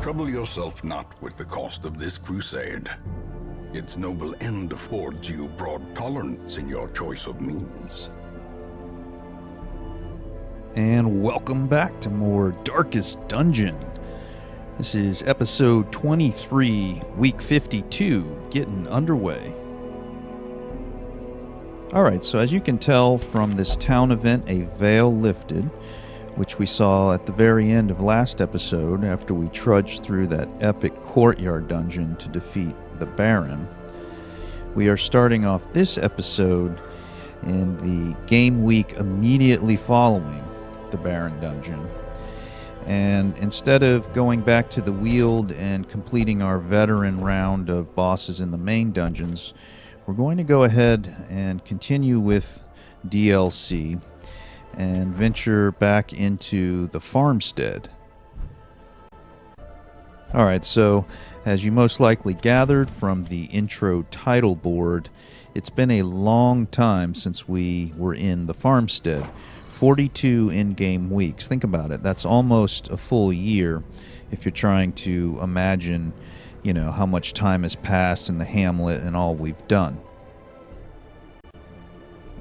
Trouble yourself not with the cost of this crusade. Its noble end affords you broad tolerance in your choice of means. And welcome back to more Darkest Dungeon. This is episode 23, week 52, getting underway. Alright, so as you can tell from this town event, a veil lifted, which we saw at the very end of last episode after we trudged through that epic courtyard dungeon to defeat the Baron. We are starting off this episode in the game week immediately following the Baron dungeon. And instead of going back to the Weald and completing our veteran round of bosses in the main dungeons, we're going to go ahead and continue with DLC and venture back into the farmstead. Alright, so as you most likely gathered from the intro title board, it's been a long time since we were in the farmstead. 42 in-game weeks. Think about it. That's almost a full year if you're trying to imagine, how much time has passed in the hamlet and all we've done.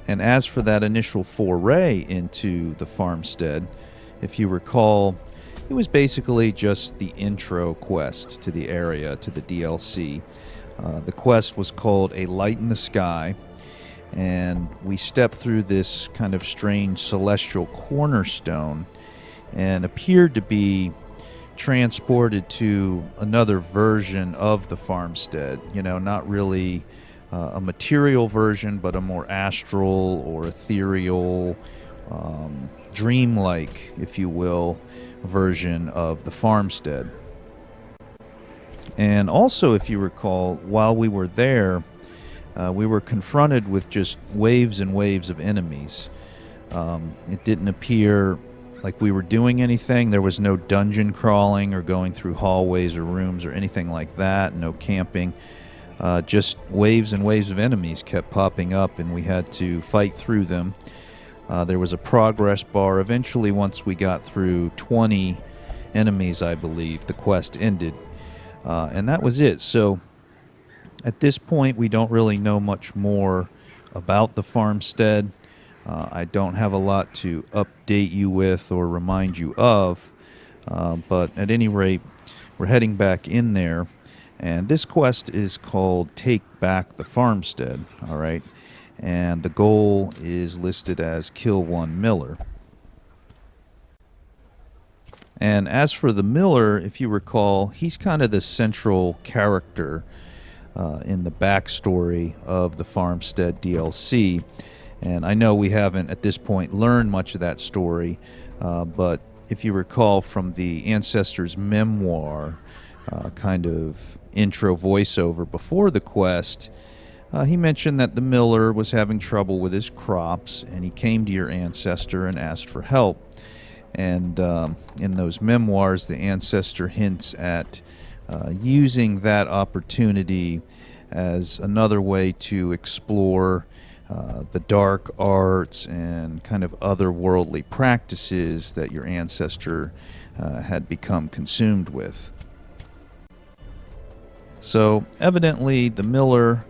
And as for that initial foray into the farmstead, if you recall, it was basically just the intro quest to the area, to the DLC. The quest was called A Light in the Sky, and we stepped through this kind of strange celestial cornerstone and appeared to be transported to another version of the farmstead. Not really a material version, but a more astral or ethereal, dreamlike, if you will, version of the farmstead. And also, if you recall, while we were there, we were confronted with just waves and waves of enemies. It didn't appear like we were doing anything. There was no dungeon crawling or going through hallways or rooms or anything like that. No camping. Just waves and waves of enemies kept popping up, and we had to fight through them. There was a progress bar. Eventually, once we got through 20 enemies, I believe, the quest ended. And that was it. So at this point, we don't really know much more about the farmstead. I don't have a lot to update you with or remind you of, but at any rate, we're heading back in there, and this quest is called Take Back the Farmstead, all right? And the goal is listed as Kill One Miller. And as for the Miller, if you recall, he's kind of the central character in the backstory of the Farmstead DLC. And I know we haven't at this point learned much of that story, but if you recall from the Ancestor's memoir, kind of intro voiceover before the quest, he mentioned that the miller was having trouble with his crops, and he came to your ancestor and asked for help. And in those memoirs, the ancestor hints at using that opportunity as another way to explore the dark arts and kind of otherworldly practices that your ancestor had become consumed with. So evidently the miller,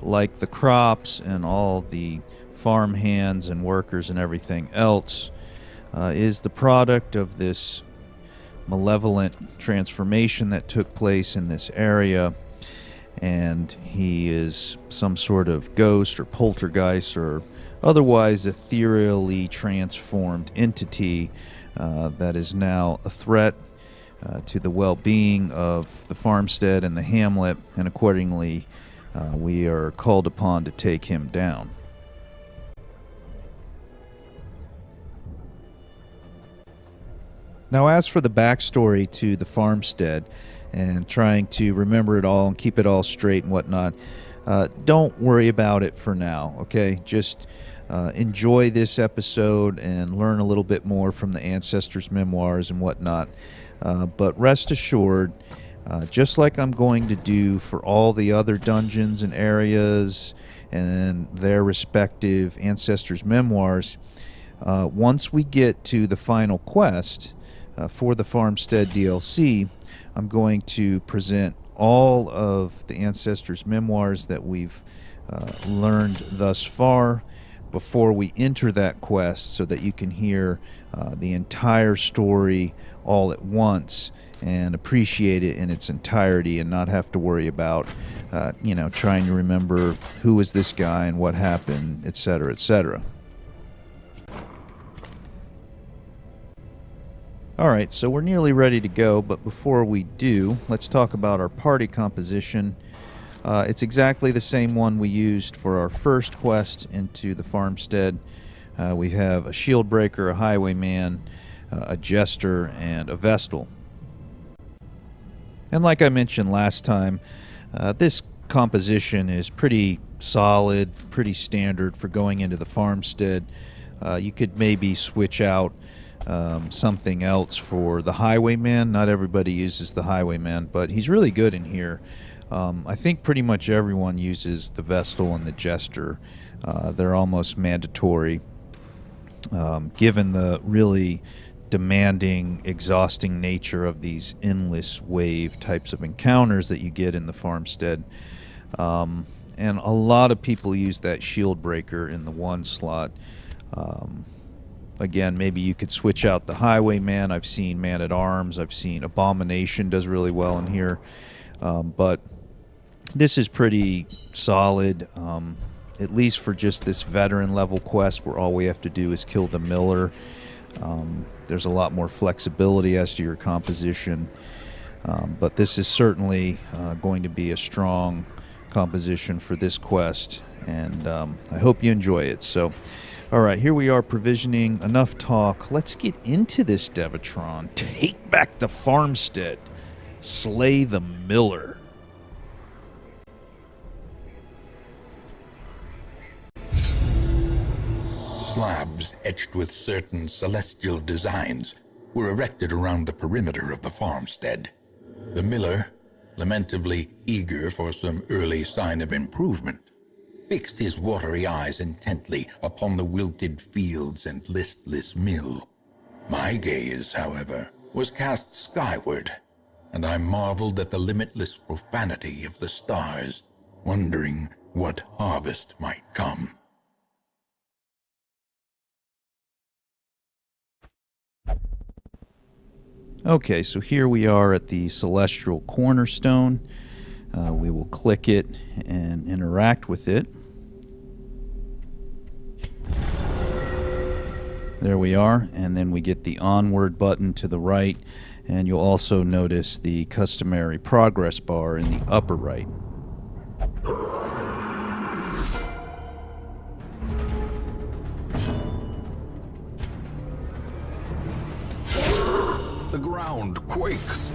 like the crops and all the farm hands and workers and everything else, is the product of this malevolent transformation that took place in this area, and he is some sort of ghost or poltergeist or otherwise ethereally transformed entity that is now a threat to the well-being of the farmstead and the hamlet, and accordingly we are called upon to take him down. Now, as for the backstory to the farmstead and trying to remember it all and keep it all straight and whatnot, don't worry about it for now, okay? Just enjoy this episode and learn a little bit more from the ancestors' memoirs and whatnot. But rest assured, just like I'm going to do for all the other dungeons and areas and their respective ancestors' memoirs, once we get to the final quest, for the Farmstead DLC, I'm going to present all of the Ancestors' memoirs that we've learned thus far before we enter that quest, so that you can hear the entire story all at once and appreciate it in its entirety, and not have to worry about trying to remember who is this guy and what happened, etc., etc. Alright, so we're nearly ready to go, but before we do, let's talk about our party composition. It's exactly the same one we used for our first quest into the farmstead. We have a shield breaker, a highwayman, a jester, and a vestal. And like I mentioned last time, this composition is pretty solid, pretty standard for going into the farmstead. You could maybe switch out something else for the highwayman. Not everybody uses the highwayman, but he's really good in here. I think pretty much everyone uses the vestal and the jester. They're almost mandatory, given the really demanding, exhausting nature of these endless wave types of encounters that you get in the farmstead. And a lot of people use that shield breaker in the one slot. Again, maybe you could switch out the highwayman. I've seen man-at-arms. I've seen abomination does really well in here. But this is pretty solid, at least for just this veteran level quest where all we have to do is kill the miller. There's a lot more flexibility as to your composition. But this is certainly going to be a strong composition for this quest. And I hope you enjoy it. So, all right, here we are provisioning. Enough talk. Let's get into this Devatron. Take back the farmstead. Slay the miller. Slabs etched with certain celestial designs were erected around the perimeter of the farmstead. The miller, lamentably eager for some early sign of improvement, fixed his watery eyes intently upon the wilted fields and listless mill. My gaze, however, was cast skyward, and I marveled at the limitless profanity of the stars, wondering what harvest might come. Okay, so here we are at the celestial cornerstone. We will click it and interact with it. There we are, and then we get the onward button to the right, and you'll also notice the customary progress bar in the upper right. The ground quakes.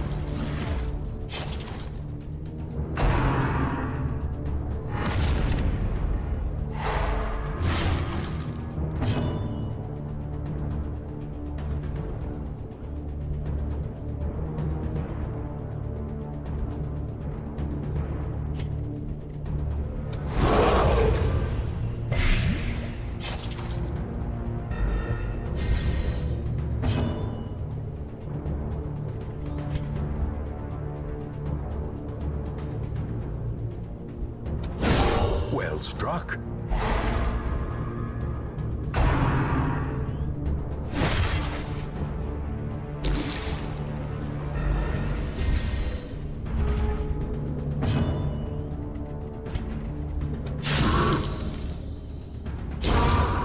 Well struck.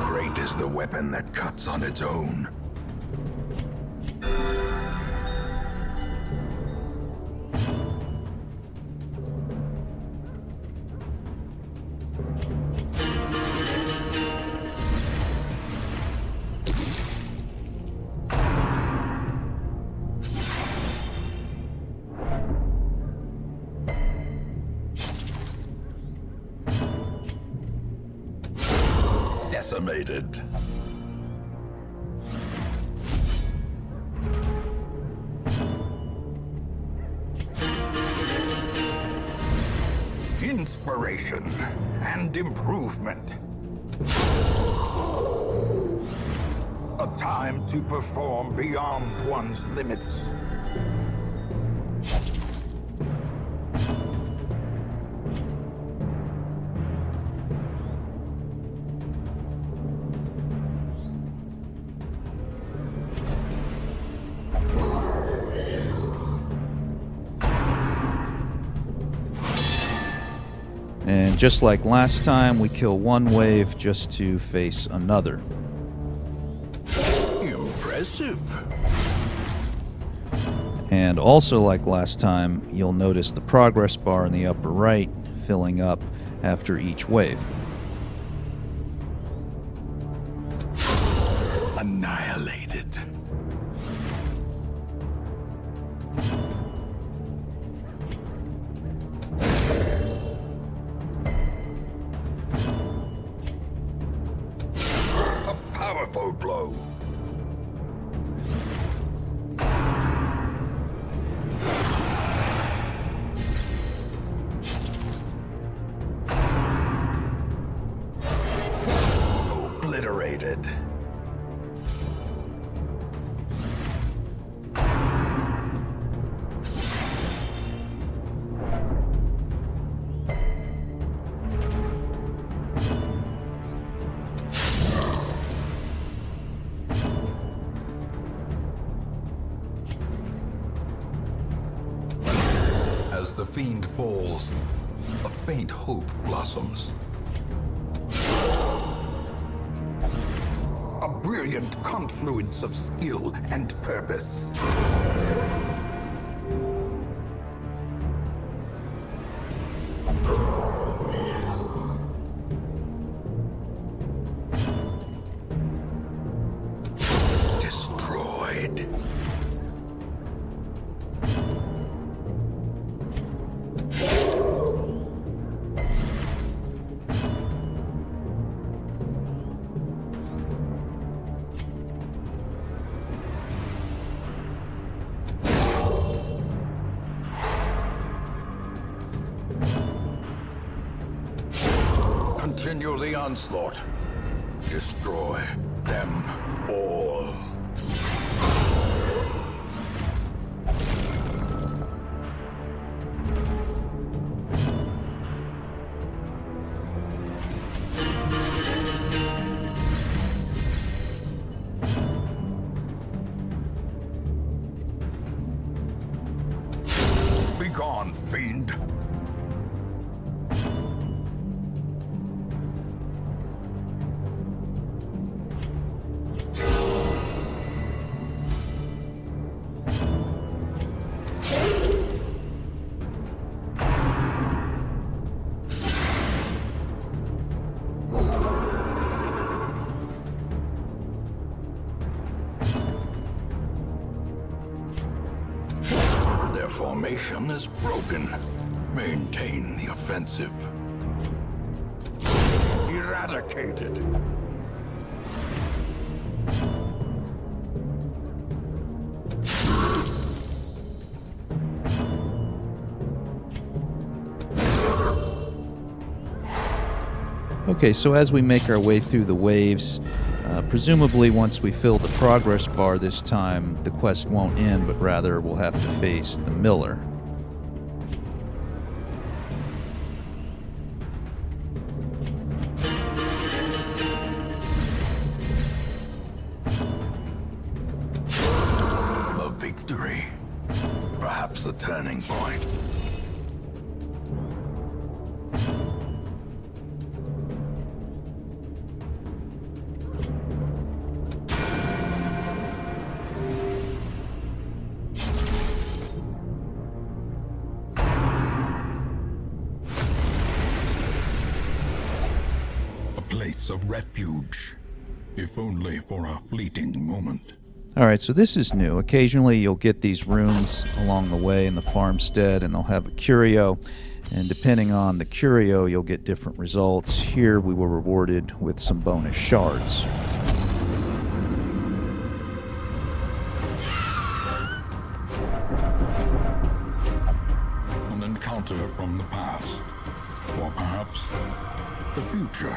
Great is the weapon that cuts on its own. Decimated. Inspiration and improvement. A Time to perform beyond one's limits. And just like last time, we kill one wave just to face another. Impressive. And also like last time, you'll notice the progress bar in the upper right filling up after each wave. Annihilated. A powerful blow. Obliterated. As the fiend falls, a faint hope blossoms. A brilliant confluence of skill and purpose. Destroyed. Continue the onslaught. Destroy them all. Begone, fiend. Their formation is broken. Maintain the offensive. Eradicated. Okay, so as we make our way through the waves, presumably once we fill the progress bar this time, the quest won't end, but rather we'll have to face the Miller. A victory. Perhaps the turning point. Place of refuge, if only for a fleeting moment. Alright, so this is new. Occasionally you'll get these rooms along the way in the farmstead, and they'll have a curio, and depending on the curio you'll get different results. Here we were rewarded with some bonus shards. An encounter from the past, or perhaps the future.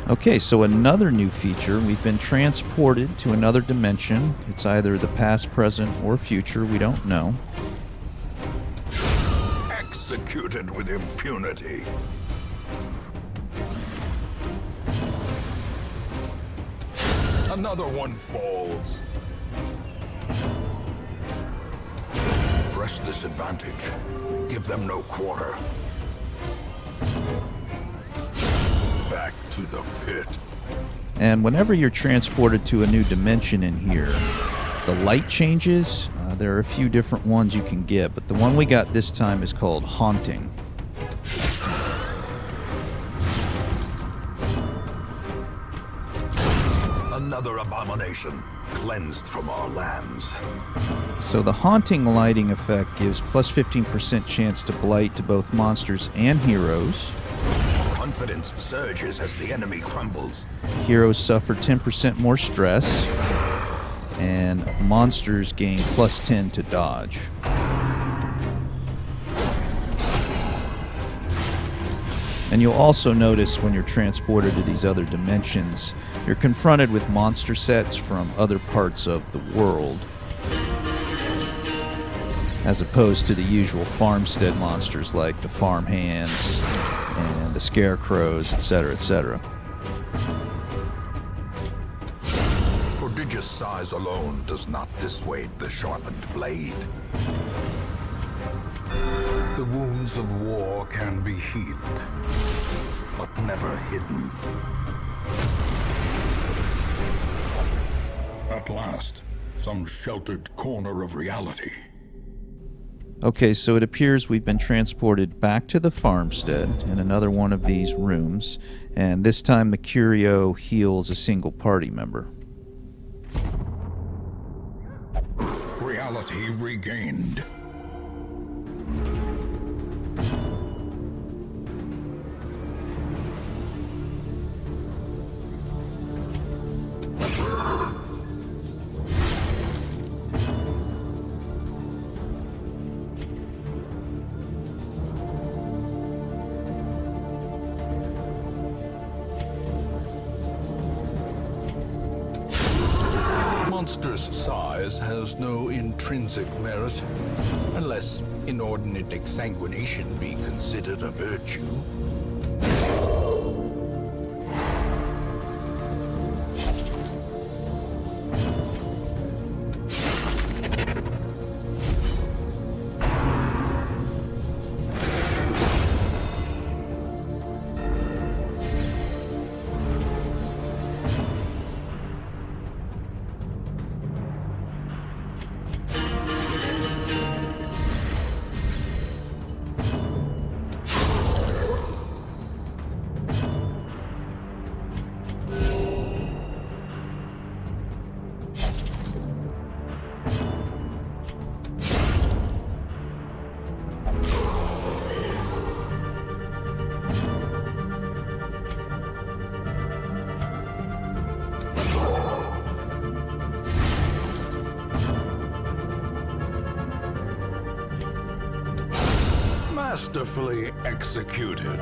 Okay, so another new feature. We've been transported to another dimension. It's either the past, present, or future. We don't know. Executed with impunity. Another one falls. Press this advantage. Give them no quarter. Back to the pit. And whenever you're transported to a new dimension in here, the light changes. There are a few different ones you can get, but the one we got this time is called Haunting. Another abomination cleansed from our lands. So the Haunting lighting effect gives plus 15% chance to blight to both monsters and heroes. Confidence surges as the enemy crumbles. Heroes suffer 10% more stress, and monsters gain plus 10 to dodge. And you'll also notice when you're transported to these other dimensions, you're confronted with monster sets from other parts of the world, as opposed to the usual farmstead monsters like the farmhands and the scarecrows, etc., etc. Prodigious size alone does not dissuade the sharpened blade. The wounds of war can be healed, but never hidden. At last, some sheltered corner of reality. Okay, so it appears we've been transported back to the farmstead in another one of these rooms, and this time the Curio heals a single party member. Reality regained. Monster's size has no intrinsic merit, unless inordinate exsanguination be considered a virtue. Masterfully executed.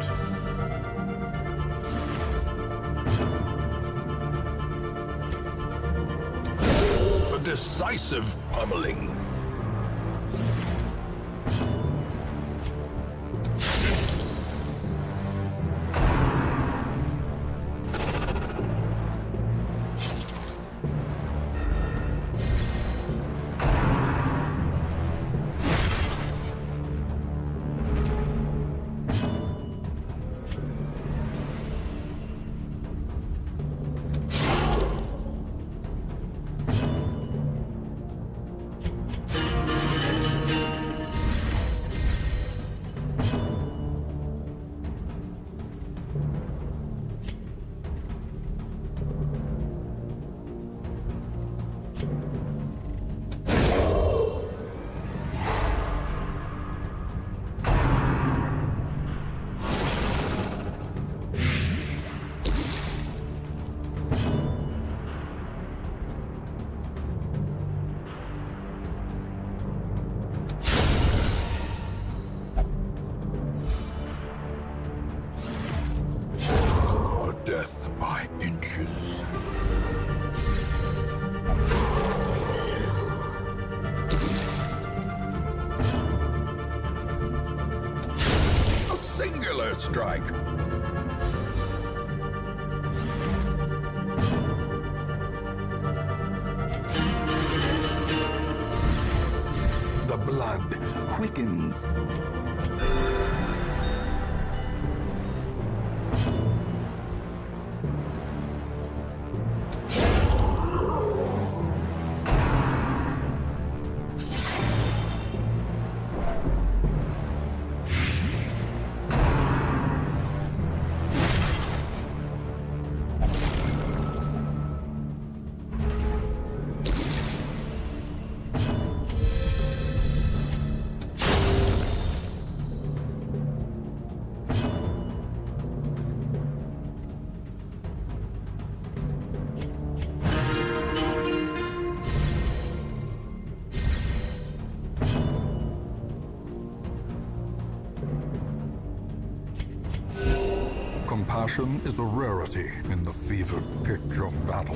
A decisive pummeling. death by inches. A singular strike. The blood quickens. Compassion is a rarity in the fevered pitch of battle.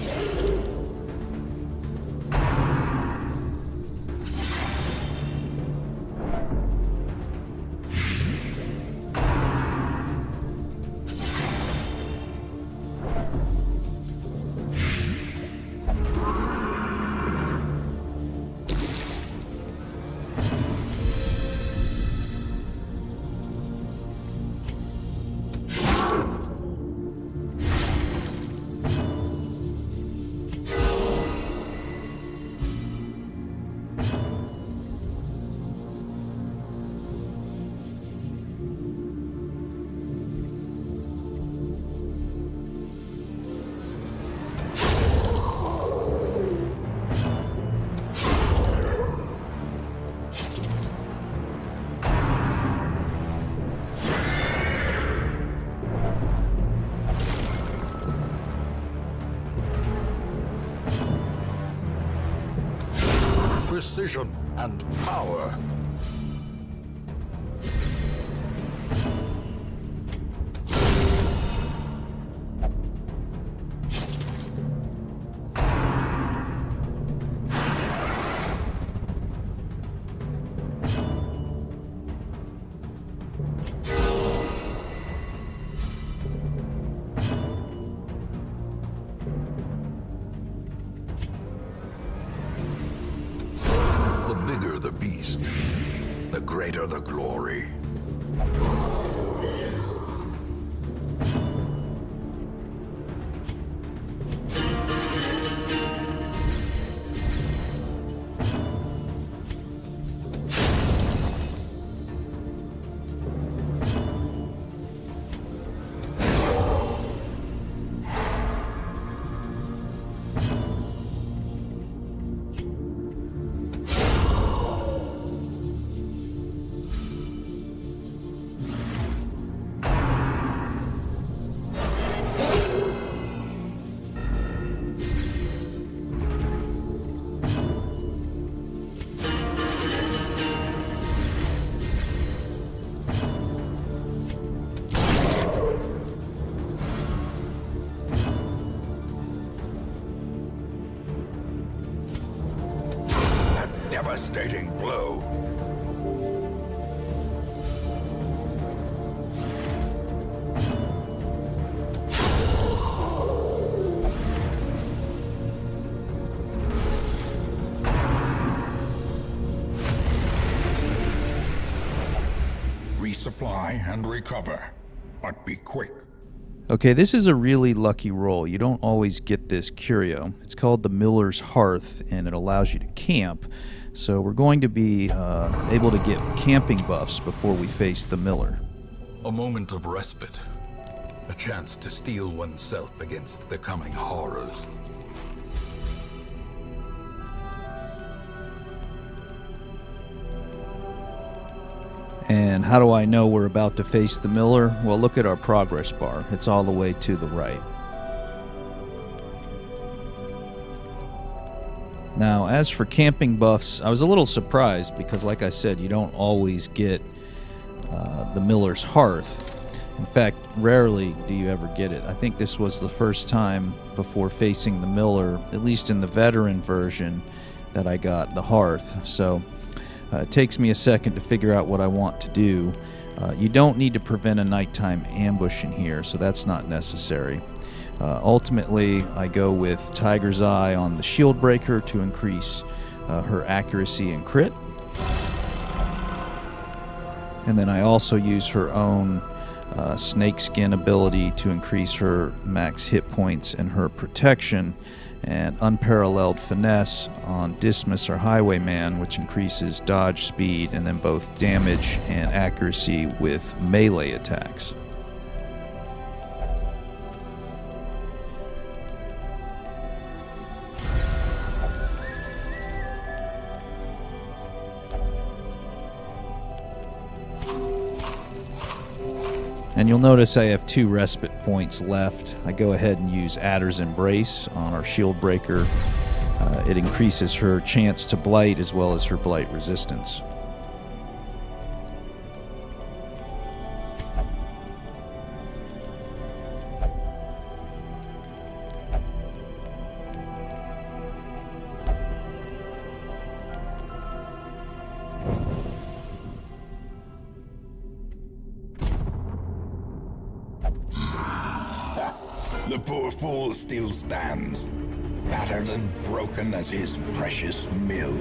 Precision and power. The bigger the beast, the greater the glory. Devastating blow. Resupply and recover, but be quick. Okay, this is a really lucky roll. You don't always get this curio. It's called the Miller's Hearth, and it allows you to camp. So we're going to be able to get camping buffs before we face the Miller. A moment of respite. A chance to steel oneself against the coming horrors. And how do I know we're about to face the Miller? Well, look at our progress bar. It's all the way to the right. Now, as for camping buffs, I was a little surprised because, like I said, you don't always get the Miller's Hearth. In fact, rarely do you ever get it. I think this was the first time before facing the miller, at least in the veteran version, that I got the hearth. So it takes me a second to figure out what I want to do. You don't need to prevent a nighttime ambush in here, so that's not necessary. Ultimately, I go with Tiger's Eye on the shield breaker to increase her accuracy and crit. And then I also use her own snakeskin ability to increase her max hit points and her protection, and unparalleled finesse on Dismas or Highwayman, which increases dodge speed and then both damage and accuracy with melee attacks. And you'll notice I have 2 respite points left. I go ahead and use Adder's Embrace on our shield breaker. It increases her chance to blight as well as her blight resistance. The poor fool still stands, battered and broken as his precious mill.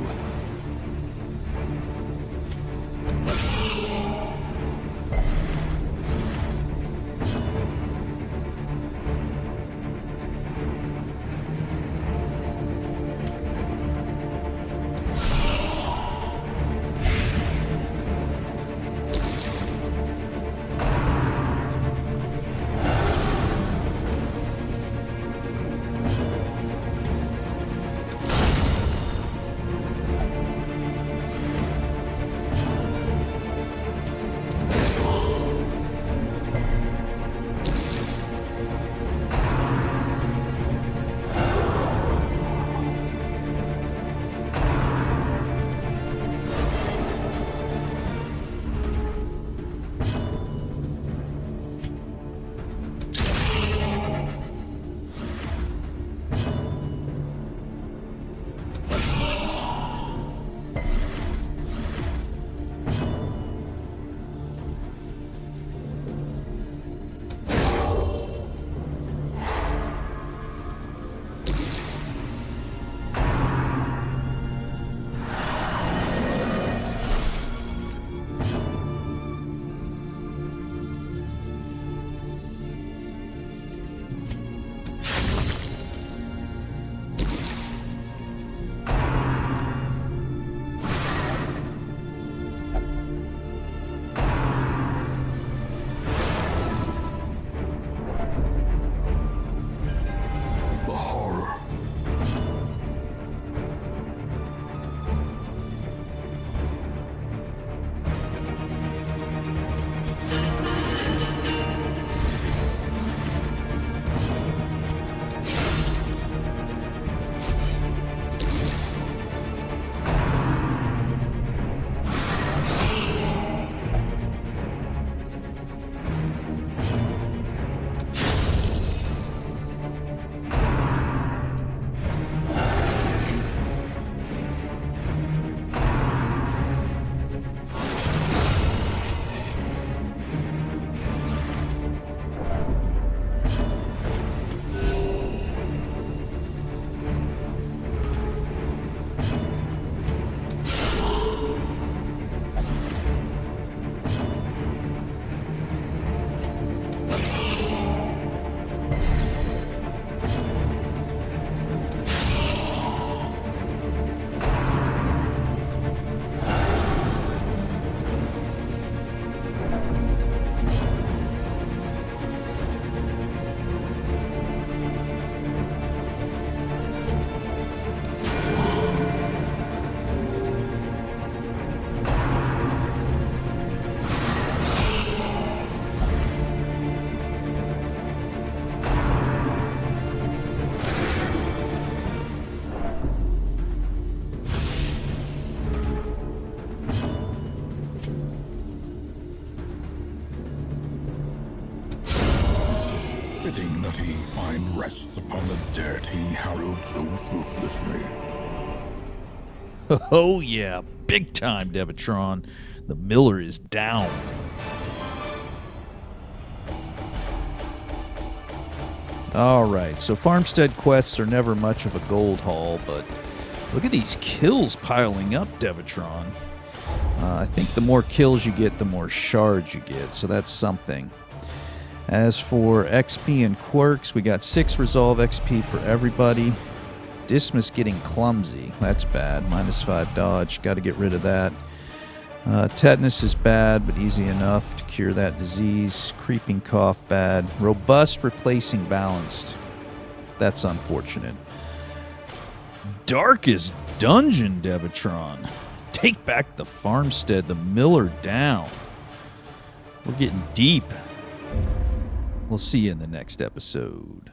we find rest upon the dirt he harrowed so fruitlessly. Oh yeah, big time, Devatron. The miller is down. Alright, so farmstead quests are never much of a gold haul, but look at these kills piling up, Devatron. I think the more kills you get, the more shards you get, so that's something. As for XP and quirks, we got 6 resolve XP for everybody. Dismas getting clumsy, that's bad. -5 dodge, got to get rid of that. Tetanus is bad, but easy enough to cure that disease. Creeping cough, bad. Robust replacing balanced. That's unfortunate. Darkest dungeon, Devatron. Take back the farmstead, the miller down. We're getting deep. We'll see you in the next episode.